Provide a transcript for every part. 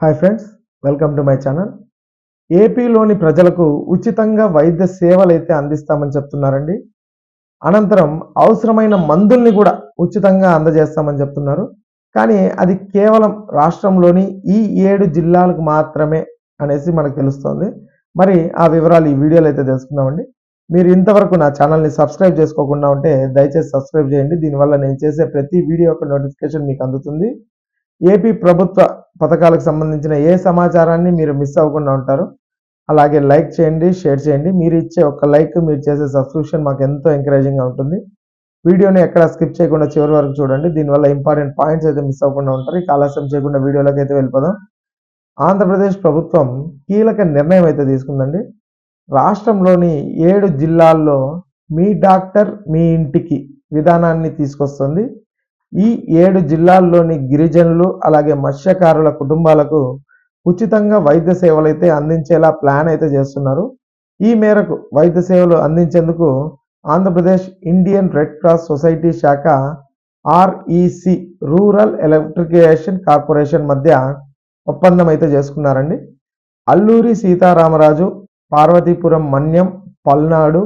Hi friends, welcome to my channel. ఏపీలోని ప్రజలకు ఉచితంగా వైద్య సేవలు అయితే అందిస్తామని చెప్తున్నారండి. అనంతరం అవసరమైన మందుల్ని కూడా ఉచితంగా అందజేస్తామని చెప్తున్నారు. కానీ అది కేవలం రాష్ట్రంలోని ఈ 7 జిల్లాలకు మాత్రమే అనేసి మనకు తెలుస్తోంది. మరి ఆ వివరాలు ఈ వీడియోలో అయితే తెలుసుకుందామండి. మీరు ఇంతవరకు నా ఛానల్ని సబ్స్క్రైబ్ చేసుకోకుండా ఉంటే దయచేసి సబ్స్క్రైబ్ చేయండి. దీనివల్ల నేను చేసే ప్రతి వీడియో యొక్క నోటిఫికేషన్ మీకు అందుతుంది. ఏపీ ప్రభుత్వ పథకాలకు సంబంధించిన ఏ సమాచారాన్ని మీరు మిస్ అవ్వకుండా ఉంటారు. అలాగే లైక్ చేయండి, షేర్ చేయండి. మీరు ఇచ్చే ఒక లైక్, మీరు చేసే సబ్స్క్రిప్షన్ మాకు ఎంతో ఎంకరేజింగ్గా ఉంటుంది. వీడియోని ఎక్కడ స్కిప్ చేయకుండా చివరి వరకు చూడండి. దీనివల్ల ఇంపార్టెంట్ పాయింట్స్ అయితే మిస్ అవ్వకుండా ఉంటారు. ఇక ఆలస్యం చేయకుండా వీడియోలోకి అయితే వెళ్ళిపోదాం. ఆంధ్రప్రదేశ్ ప్రభుత్వం కీలక నిర్ణయం అయితే తీసుకుందండి. రాష్ట్రంలోని 7 జిల్లాల్లో మీ డాక్టర్ మీ ఇంటికి విధానాన్ని తీసుకొస్తుంది. ఈ 7 జిల్లాల్లోని గిరిజనులు అలాగే మత్స్యకారుల కుటుంబాలకు ఉచితంగా వైద్య సేవలు అయితే అందించేలా ప్లాన్ అయితే చేస్తున్నారు. ఈ మేరకు వైద్య సేవలు అందించేందుకు Andhra Pradesh Indian red Cross society శాఖ ఆర్ఈసి రూరల్ ఎలక్ట్రిఫికేషన్ కార్పొరేషన్ మధ్య ఒప్పందం అయితే చేసుకున్నారండి. అల్లూరి సీతారామరాజు, పార్వతీపురం మన్యం, పల్నాడు,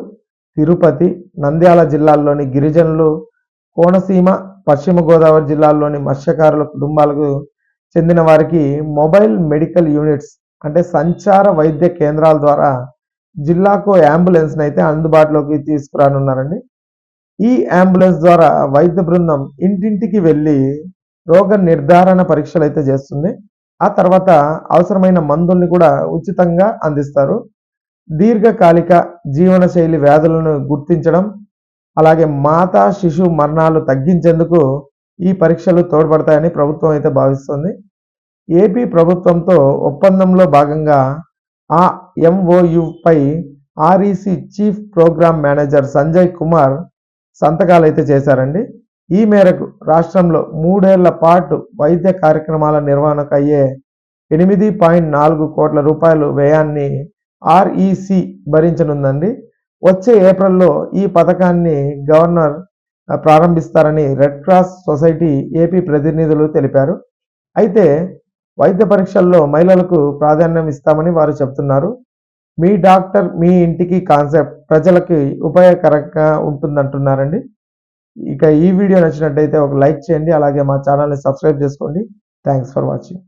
తిరుపతి, నంద్యాల జిల్లాల్లోని గిరిజనులు, కోనసీమ, పశ్చిమ గోదావరి జిల్లాల్లోని మత్స్యకారుల కుటుంబాలకు చెందిన వారికి మొబైల్ మెడికల్ యూనిట్స్ అంటే సంచార వైద్య కేంద్రాల ద్వారా జిల్లాకు అంబులెన్స్ని అయితే అందుబాటులోకి తీసుకురానున్నారండి. ఈ అంబులెన్స్ ద్వారా వైద్య బృందం ఇంటింటికి వెళ్ళి రోగ నిర్ధారణ పరీక్షలు అయితే చేస్తుంది. ఆ తర్వాత అవసరమైన మందుల్ని కూడా ఉచితంగా అందిస్తారు. దీర్ఘకాలిక జీవనశైలి వ్యాధులను గుర్తించడం, అలాగే మాతా శిశు మరణాలు తగ్గించేందుకు ఈ పరీక్షలు తోడ్పడతాయని ప్రభుత్వం అయితే భావిస్తుంది. ఏపీ ప్రభుత్వంతో ఒప్పందంలో భాగంగా ఆ ఎంఓయుపై REC chief programme manager Sanjay Kumar సంతకాలు అయితే చేశారండి. ఈ మేరకు రాష్ట్రంలో 3 ఏళ్ల పాటు వైద్య కార్యక్రమాల నిర్వహణకు అయ్యే 8.4 కోట్ల రూపాయల వ్యయాన్ని ఆర్ఈసి భరించనుందండి. వచ్చే ఏప్రిల్లో ఈ పథకాన్ని గవర్నర్ ప్రారంభిస్తారని రెడ్ క్రాస్ సొసైటీ ఏపీ ప్రతినిధులు తెలిపారు. అయితే వైద్య పరీక్షల్లో మహిళలకు ప్రాధాన్యం ఇస్తామని వారు చెప్తున్నారు. మీ డాక్టర్ మీ ఇంటికి కాన్సెప్ట్ ప్రజలకి ఉపయోగకరంగా ఉంటుందంటున్నారండి. ఇక ఈ వీడియో నచ్చినట్టయితే ఒక లైక్ చేయండి, అలాగే మా ఛానల్ని సబ్స్క్రైబ్ చేసుకోండి. Thanks for watching.